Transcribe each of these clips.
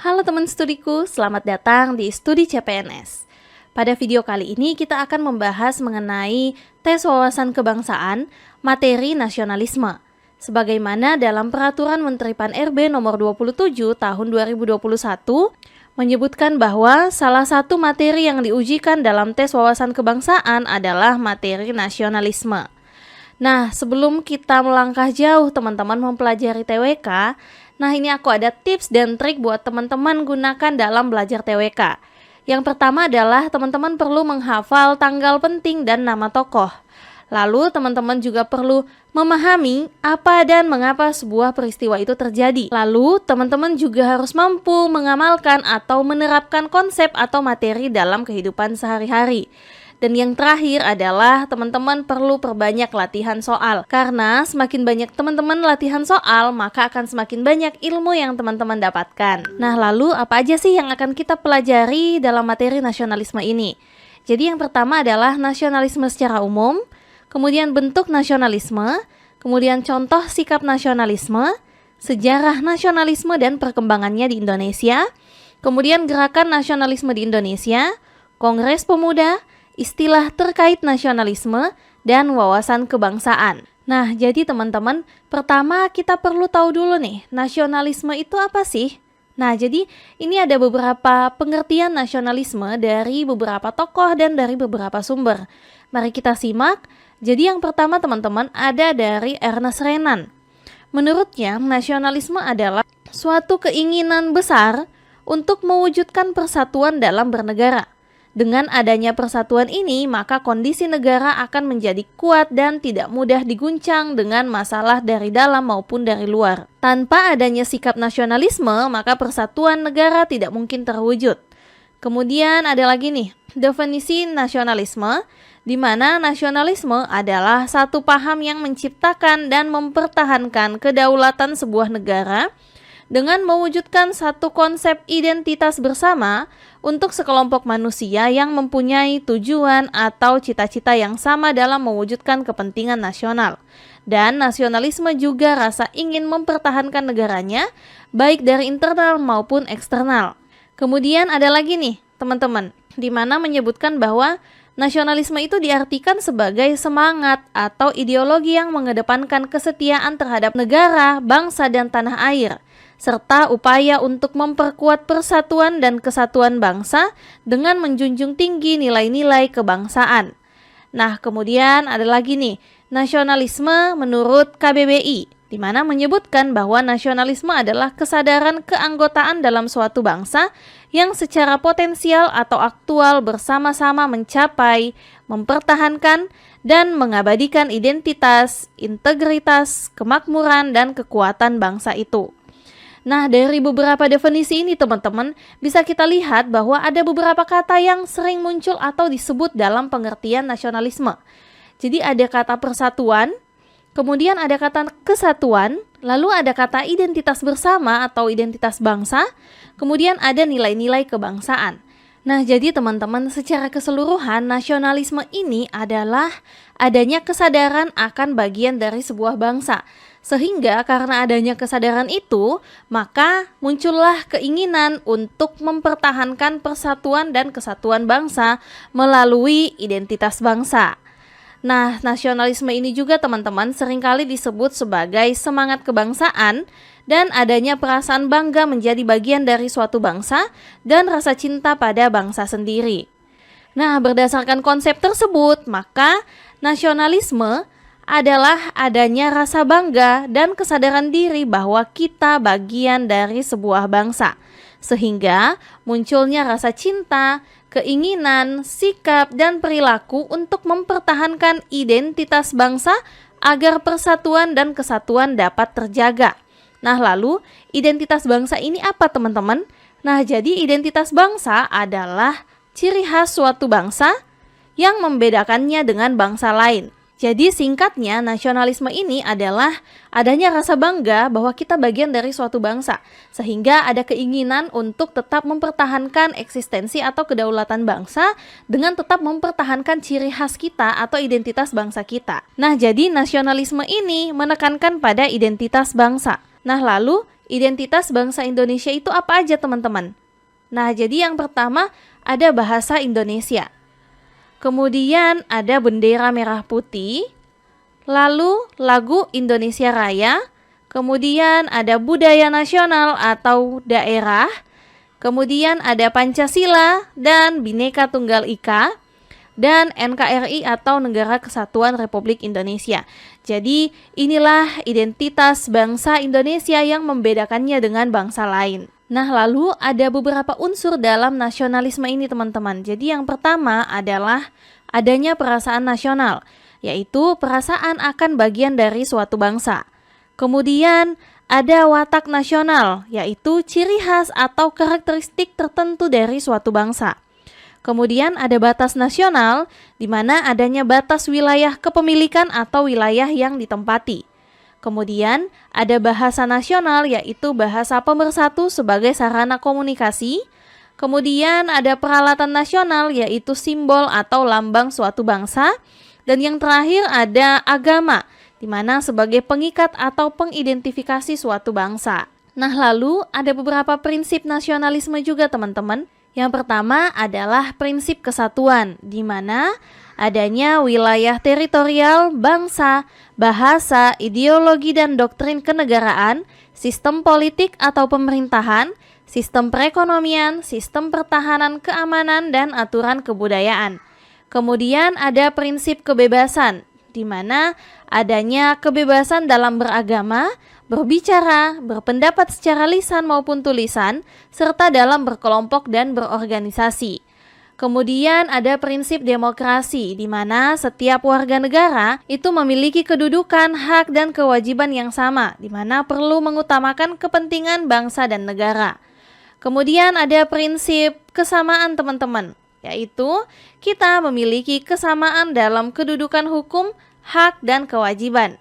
Halo teman studiku, selamat datang di Studi CPNS. Pada video kali ini kita akan membahas mengenai tes wawasan kebangsaan, materi nasionalisme. Sebagaimana dalam Peraturan Menteri Pan-RB nomor 27 tahun 2021 menyebutkan bahwa salah satu materi yang diujikan dalam tes wawasan kebangsaan adalah materi nasionalisme. Nah, sebelum kita melangkah jauh teman-teman mempelajari TWK, nah ini aku ada tips dan trik buat teman-teman gunakan dalam belajar TWK. Yang pertama adalah teman-teman perlu menghafal tanggal penting dan nama tokoh. Lalu teman-teman juga perlu memahami apa dan mengapa sebuah peristiwa itu terjadi. Lalu teman-teman juga harus mampu mengamalkan atau menerapkan konsep atau materi dalam kehidupan sehari-hari. Dan yang terakhir adalah teman-teman perlu perbanyak latihan soal. Karena semakin banyak teman-teman latihan soal, maka akan semakin banyak ilmu yang teman-teman dapatkan. Nah, lalu apa aja sih yang akan kita pelajari dalam materi nasionalisme ini? Jadi yang pertama adalah nasionalisme secara umum, kemudian bentuk nasionalisme, kemudian contoh sikap nasionalisme, sejarah nasionalisme dan perkembangannya di Indonesia, kemudian gerakan nasionalisme di Indonesia, Kongres Pemuda, istilah terkait nasionalisme, dan wawasan kebangsaan. Nah, jadi teman-teman, pertama kita perlu tahu dulu nih, nasionalisme itu apa sih? Nah, jadi ini ada beberapa pengertian nasionalisme dari beberapa tokoh dan dari beberapa sumber. Mari kita simak. Jadi yang pertama teman-teman ada dari Ernest Renan. Menurutnya, nasionalisme adalah suatu keinginan besar untuk mewujudkan persatuan dalam bernegara. Dengan adanya persatuan ini, maka kondisi negara akan menjadi kuat dan tidak mudah diguncang dengan masalah dari dalam maupun dari luar. Tanpa adanya sikap nasionalisme, maka persatuan negara tidak mungkin terwujud. Kemudian ada lagi nih, definisi nasionalisme, di mana nasionalisme adalah satu paham yang menciptakan dan mempertahankan kedaulatan sebuah negara dengan mewujudkan satu konsep identitas bersama untuk sekelompok manusia yang mempunyai tujuan atau cita-cita yang sama dalam mewujudkan kepentingan nasional. Dan nasionalisme juga rasa ingin mempertahankan negaranya, baik dari internal maupun eksternal. Kemudian ada lagi nih, teman-teman, di mana menyebutkan bahwa nasionalisme itu diartikan sebagai semangat atau ideologi yang mengedepankan kesetiaan terhadap negara, bangsa, dan tanah air, serta upaya untuk memperkuat persatuan dan kesatuan bangsa dengan menjunjung tinggi nilai-nilai kebangsaan. Nah, kemudian ada lagi nih, nasionalisme menurut KBBI, di mana menyebutkan bahwa nasionalisme adalah kesadaran keanggotaan dalam suatu bangsa yang secara potensial atau aktual bersama-sama mencapai, mempertahankan, dan mengabadikan identitas, integritas, kemakmuran, dan kekuatan bangsa itu. Nah, dari beberapa definisi ini teman-teman, bisa kita lihat bahwa ada beberapa kata yang sering muncul atau disebut dalam pengertian nasionalisme. Jadi ada kata persatuan, kemudian ada kata kesatuan, lalu ada kata identitas bersama atau identitas bangsa, kemudian ada nilai-nilai kebangsaan. Nah, jadi teman-teman, secara keseluruhan nasionalisme ini adalah adanya kesadaran akan bagian dari sebuah bangsa. Sehingga karena adanya kesadaran itu, maka muncullah keinginan untuk mempertahankan persatuan dan kesatuan bangsa melalui identitas bangsa. Nah, nasionalisme ini juga teman-teman seringkali disebut sebagai semangat kebangsaan dan adanya perasaan bangga menjadi bagian dari suatu bangsa dan rasa cinta pada bangsa sendiri. Nah, berdasarkan konsep tersebut, maka nasionalisme adalah adanya rasa bangga dan kesadaran diri bahwa kita bagian dari sebuah bangsa. Sehingga munculnya rasa cinta, keinginan, sikap, dan perilaku untuk mempertahankan identitas bangsa agar persatuan dan kesatuan dapat terjaga. Nah, lalu identitas bangsa ini apa teman-teman? Nah, jadi identitas bangsa adalah ciri khas suatu bangsa yang membedakannya dengan bangsa lain. Jadi singkatnya, nasionalisme ini adalah adanya rasa bangga bahwa kita bagian dari suatu bangsa, sehingga ada keinginan untuk tetap mempertahankan eksistensi atau kedaulatan bangsa dengan tetap mempertahankan ciri khas kita atau identitas bangsa kita. Nah, jadi nasionalisme ini menekankan pada identitas bangsa. Nah, lalu Identitas bangsa Indonesia itu apa aja teman-teman? Nah, jadi yang pertama ada bahasa Indonesia. Kemudian ada bendera merah putih, lalu lagu Indonesia Raya, kemudian ada budaya nasional atau daerah, kemudian ada Pancasila dan Bhinneka Tunggal Ika, dan NKRI atau Negara Kesatuan Republik Indonesia. Jadi inilah identitas bangsa Indonesia yang membedakannya dengan bangsa lain. Nah, lalu ada beberapa unsur dalam nasionalisme ini teman-teman. Jadi yang pertama adalah adanya perasaan nasional, yaitu perasaan akan bagian dari suatu bangsa. Kemudian ada watak nasional, yaitu ciri khas atau karakteristik tertentu dari suatu bangsa. Kemudian ada batas nasional, di mana adanya batas wilayah kepemilikan atau wilayah yang ditempati. Kemudian ada bahasa nasional, yaitu bahasa pemersatu sebagai sarana komunikasi. Kemudian ada peralatan nasional, yaitu simbol atau lambang suatu bangsa. Dan yang terakhir ada agama, di mana sebagai pengikat atau pengidentifikasi suatu bangsa. Nah, lalu ada beberapa prinsip nasionalisme juga teman-teman. Yang pertama adalah prinsip kesatuan, di mana adanya wilayah teritorial, bangsa, bahasa, ideologi dan doktrin kenegaraan, sistem politik atau pemerintahan, sistem perekonomian, sistem pertahanan, keamanan, dan aturan kebudayaan. Kemudian ada prinsip kebebasan, di mana adanya kebebasan dalam beragama, berbicara, berpendapat secara lisan maupun tulisan, serta dalam berkelompok dan berorganisasi. Kemudian ada prinsip demokrasi, di mana setiap warga negara itu memiliki kedudukan, hak, dan kewajiban yang sama, di mana perlu mengutamakan kepentingan bangsa dan negara. Kemudian ada prinsip kesamaan teman-teman, yaitu kita memiliki kesamaan dalam kedudukan hukum, hak, dan kewajiban.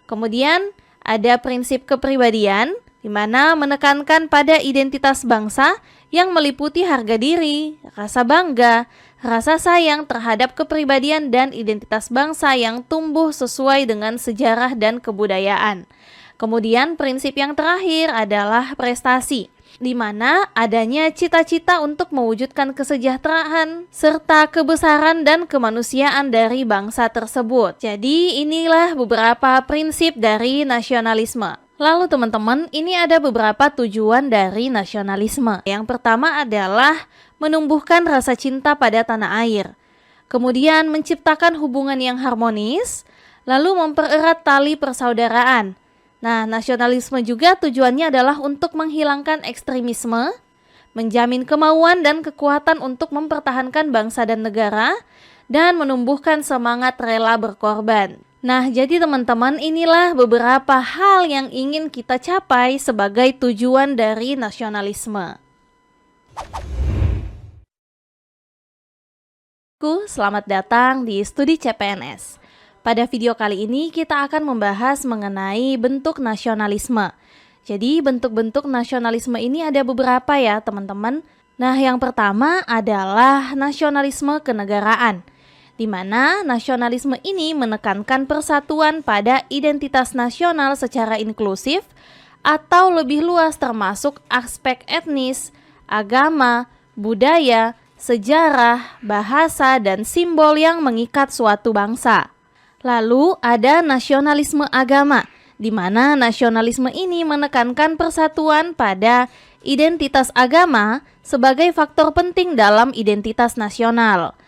Kemudian ada prinsip kepribadian, di mana menekankan pada identitas bangsa yang meliputi harga diri, rasa bangga, rasa sayang terhadap kepribadian dan identitas bangsa yang tumbuh sesuai dengan sejarah dan kebudayaan. Kemudian prinsip yang terakhir adalah prestasi, di mana adanya cita-cita untuk mewujudkan kesejahteraan serta kebesaran dan kemanusiaan dari bangsa tersebut. Jadi inilah beberapa prinsip dari nasionalisme. Lalu teman-teman, ini ada beberapa tujuan dari nasionalisme. Yang pertama adalah menumbuhkan rasa cinta pada tanah air. Kemudian menciptakan hubungan yang harmonis, lalu mempererat tali persaudaraan. Nah, nasionalisme juga tujuannya adalah untuk menghilangkan ekstremisme, menjamin kemauan dan kekuatan untuk mempertahankan bangsa dan negara, dan menumbuhkan semangat rela berkorban. Nah, jadi teman-teman, inilah beberapa hal yang ingin kita capai sebagai tujuan dari nasionalisme. Selamat datang di Studi CPNS. Pada video kali ini kita akan membahas mengenai bentuk nasionalisme. Jadi bentuk-bentuk nasionalisme ini ada beberapa ya teman-teman. Nah, yang pertama adalah nasionalisme kenegaraan, di mana nasionalisme ini menekankan persatuan pada identitas nasional secara inklusif atau lebih luas termasuk aspek etnis, agama, budaya, sejarah, bahasa, dan simbol yang mengikat suatu bangsa. Lalu ada nasionalisme agama, di mana nasionalisme ini menekankan persatuan pada identitas agama sebagai faktor penting dalam identitas nasional.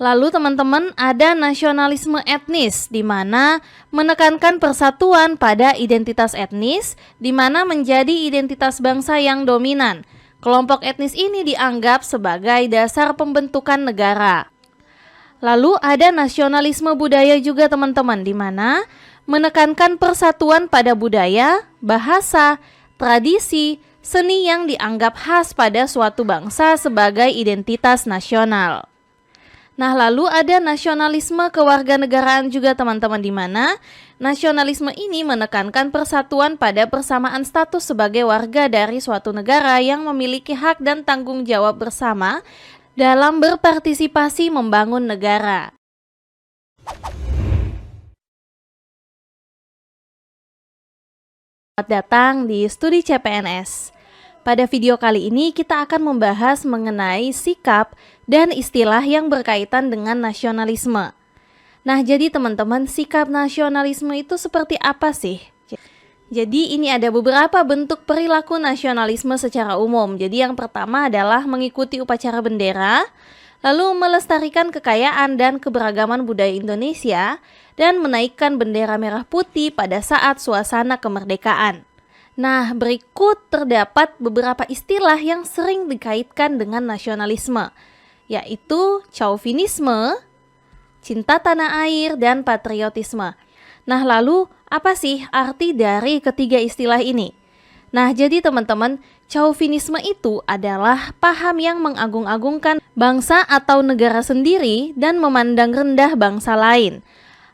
Lalu teman-teman, ada nasionalisme etnis, di mana menekankan persatuan pada identitas etnis, di mana menjadi identitas bangsa yang dominan. Kelompok etnis ini dianggap sebagai dasar pembentukan negara. Lalu ada nasionalisme budaya juga teman-teman, di mana menekankan persatuan pada budaya, bahasa, tradisi, seni yang dianggap khas pada suatu bangsa sebagai identitas nasional. Nah, lalu ada nasionalisme kewarganegaraan juga teman-teman, di mana nasionalisme ini menekankan persatuan pada persamaan status sebagai warga dari suatu negara yang memiliki hak dan tanggung jawab bersama dalam berpartisipasi membangun negara. Selamat datang di Studi CPNS. Pada video kali ini kita akan membahas mengenai sikap dan istilah yang berkaitan dengan nasionalisme. Nah, jadi teman-teman, sikap nasionalisme itu seperti apa sih? Jadi ini ada beberapa bentuk perilaku nasionalisme secara umum. Jadi yang pertama adalah mengikuti upacara bendera, lalu melestarikan kekayaan dan keberagaman budaya Indonesia, dan menaikkan bendera merah putih pada saat suasana kemerdekaan. Nah, berikut terdapat beberapa istilah yang sering dikaitkan dengan nasionalisme, yaitu chauvinisme, cinta tanah air, dan patriotisme. Nah, lalu apa sih arti dari ketiga istilah ini? Nah, jadi teman-teman, chauvinisme itu adalah paham yang mengagung-agungkan bangsa atau negara sendiri dan memandang rendah bangsa lain.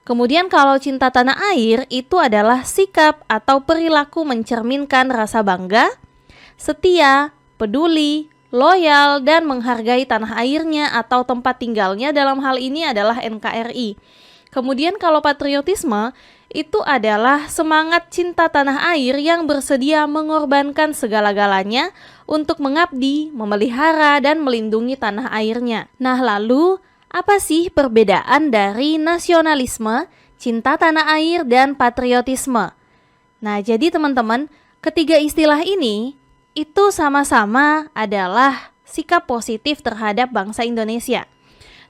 Kemudian kalau cinta tanah air itu adalah sikap atau perilaku mencerminkan rasa bangga, setia, peduli, loyal, dan menghargai tanah airnya atau tempat tinggalnya, dalam hal ini adalah NKRI. Kemudian kalau patriotisme itu adalah semangat cinta tanah air yang bersedia mengorbankan segala-galanya untuk mengabdi, memelihara, dan melindungi tanah airnya. Nah, lalu apa sih perbedaan dari nasionalisme, cinta tanah air, dan patriotisme? Nah, jadi teman-teman, ketiga istilah ini itu sama-sama adalah sikap positif terhadap bangsa Indonesia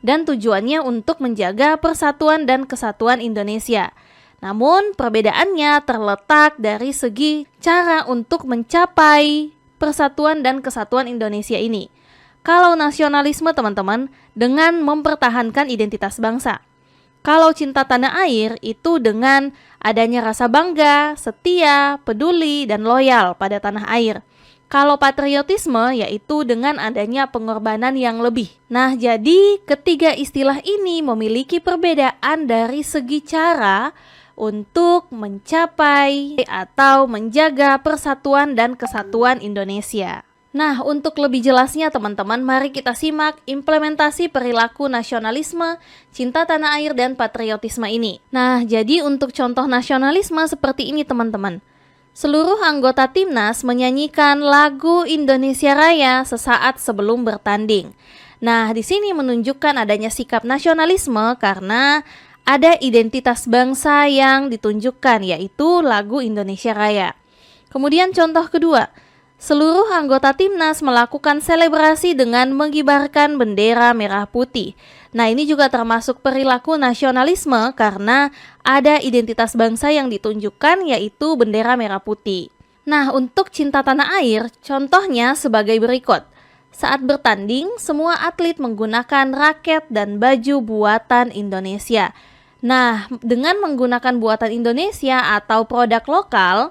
dan tujuannya untuk menjaga persatuan dan kesatuan Indonesia. Namun, perbedaannya terletak dari segi cara untuk mencapai persatuan dan kesatuan Indonesia ini. Kalau nasionalisme teman-teman dengan mempertahankan identitas bangsa. Kalau cinta tanah air itu dengan adanya rasa bangga, setia, peduli, dan loyal pada tanah air. Kalau patriotisme yaitu dengan adanya pengorbanan yang lebih. Nah, jadi ketiga istilah ini memiliki perbedaan dari segi cara untuk mencapai atau menjaga persatuan dan kesatuan Indonesia. Nah, untuk lebih jelasnya teman-teman, mari kita simak implementasi perilaku nasionalisme, cinta tanah air, dan patriotisme ini. Nah, jadi untuk contoh nasionalisme seperti ini teman-teman. Seluruh anggota timnas menyanyikan lagu Indonesia Raya sesaat sebelum bertanding. Nah, di sini menunjukkan adanya sikap nasionalisme karena ada identitas bangsa yang ditunjukkan, yaitu lagu Indonesia Raya. Kemudian contoh kedua, seluruh anggota timnas melakukan selebrasi dengan mengibarkan bendera merah putih. Nah, ini juga termasuk perilaku nasionalisme karena ada identitas bangsa yang ditunjukkan, yaitu bendera merah putih. Nah, untuk cinta tanah air, contohnya sebagai berikut. Saat bertanding, semua atlet menggunakan raket dan baju buatan Indonesia. Nah, dengan menggunakan buatan Indonesia atau produk lokal,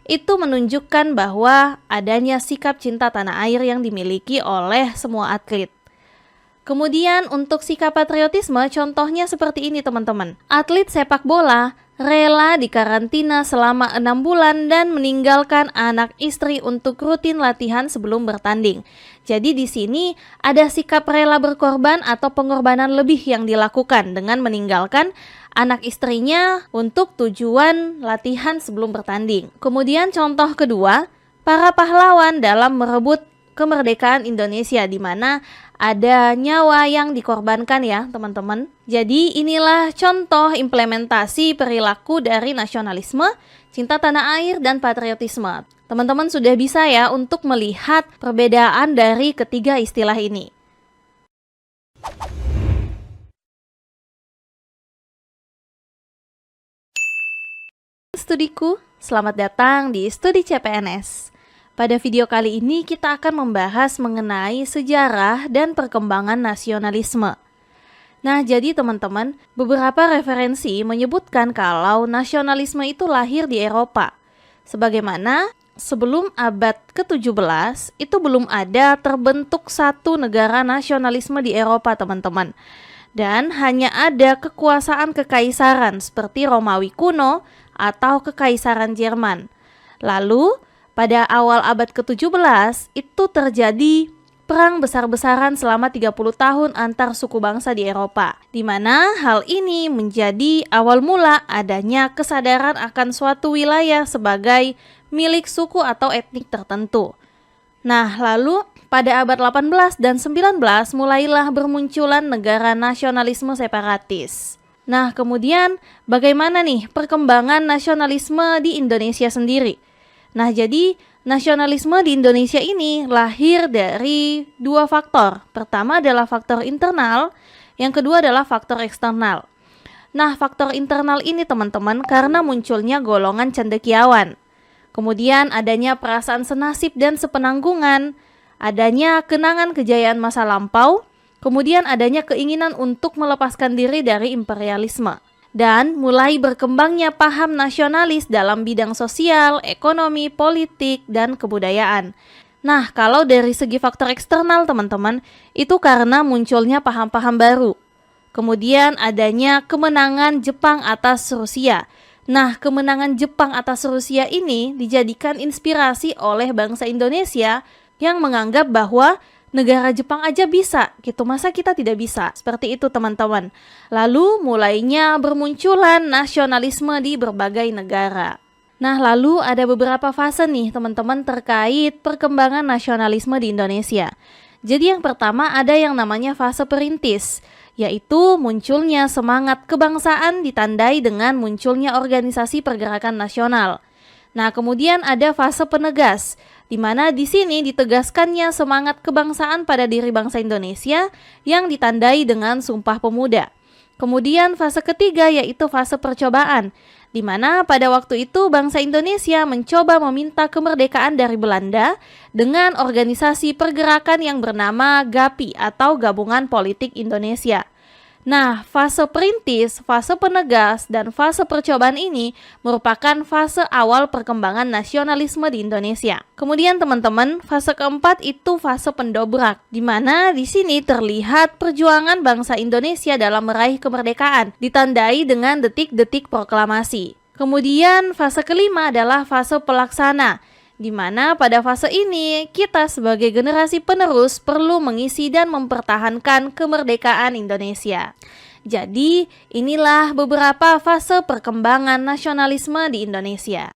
itu menunjukkan bahwa adanya sikap cinta tanah air yang dimiliki oleh semua atlet. Kemudian untuk sikap patriotisme, contohnya seperti ini teman-teman. Atlet sepak bola rela dikarantina selama 6 bulan dan meninggalkan anak istri untuk rutin latihan sebelum bertanding. Jadi di sini ada sikap rela berkorban atau pengorbanan lebih yang dilakukan dengan meninggalkan anak istrinya untuk tujuan latihan sebelum bertanding. Kemudian contoh kedua, para pahlawan dalam merebut kemerdekaan Indonesia, di mana ada nyawa yang dikorbankan ya teman-teman. Jadi inilah contoh implementasi perilaku dari nasionalisme, cinta tanah air, dan patriotisme. Teman-teman sudah bisa ya untuk melihat perbedaan dari ketiga istilah ini. Studiku, selamat datang di Studi CPNS. Pada video kali ini kita akan membahas mengenai sejarah dan perkembangan nasionalisme. Nah, jadi teman-teman, beberapa referensi menyebutkan kalau nasionalisme itu lahir di Eropa. Sebagaimana sebelum abad ke-17 itu belum ada terbentuk satu negara nasionalisme di Eropa, teman-teman. Dan hanya ada kekuasaan kekaisaran seperti Romawi kuno atau kekaisaran Jerman. Lalu pada awal abad ke-17 itu terjadi perang besar-besaran selama 30 tahun antar suku bangsa di Eropa, di mana hal ini menjadi awal mula adanya kesadaran akan suatu wilayah sebagai milik suku atau etnik tertentu. Nah, lalu pada abad 18 dan 19 mulailah bermunculan negara nasionalisme separatis. Nah, kemudian bagaimana nih perkembangan nasionalisme di Indonesia sendiri? Nah, jadi nasionalisme di Indonesia ini lahir dari dua faktor. Pertama adalah faktor internal, yang kedua adalah faktor eksternal. Nah, faktor internal ini teman-teman karena munculnya golongan cendekiawan. Kemudian adanya perasaan senasib dan sepenanggungan, adanya kenangan kejayaan masa lampau, kemudian adanya keinginan untuk melepaskan diri dari imperialisme. Dan mulai berkembangnya paham nasionalis dalam bidang sosial, ekonomi, politik, dan kebudayaan. Nah, kalau dari segi faktor eksternal teman-teman, itu karena munculnya paham-paham baru. Kemudian adanya kemenangan Jepang atas Rusia. Nah, kemenangan Jepang atas Rusia ini dijadikan inspirasi oleh bangsa Indonesia yang menganggap bahwa negara Jepang aja bisa, gitu. Masa kita tidak bisa? Seperti itu teman-teman. Lalu mulainya bermunculan nasionalisme di berbagai negara. Nah, lalu ada beberapa fase nih teman-teman terkait perkembangan nasionalisme di Indonesia. Jadi yang pertama ada yang namanya fase perintis, yaitu munculnya semangat kebangsaan ditandai dengan munculnya organisasi pergerakan nasional. Nah, kemudian ada fase penegas, di mana di sini ditegaskannya semangat kebangsaan pada diri bangsa Indonesia yang ditandai dengan Sumpah Pemuda. Kemudian fase ketiga yaitu fase percobaan, di mana pada waktu itu bangsa Indonesia mencoba meminta kemerdekaan dari Belanda dengan organisasi pergerakan yang bernama GAPI atau Gabungan Politik Indonesia. Nah, fase perintis, fase penegas, dan fase percobaan ini merupakan fase awal perkembangan nasionalisme di Indonesia. Kemudian teman-teman, fase keempat itu fase pendobrak, di mana di sini terlihat perjuangan bangsa Indonesia dalam meraih kemerdekaan, ditandai dengan detik-detik proklamasi. Kemudian fase kelima adalah fase pelaksana, di mana pada fase ini kita sebagai generasi penerus perlu mengisi dan mempertahankan kemerdekaan Indonesia. Jadi, inilah beberapa fase perkembangan nasionalisme di Indonesia.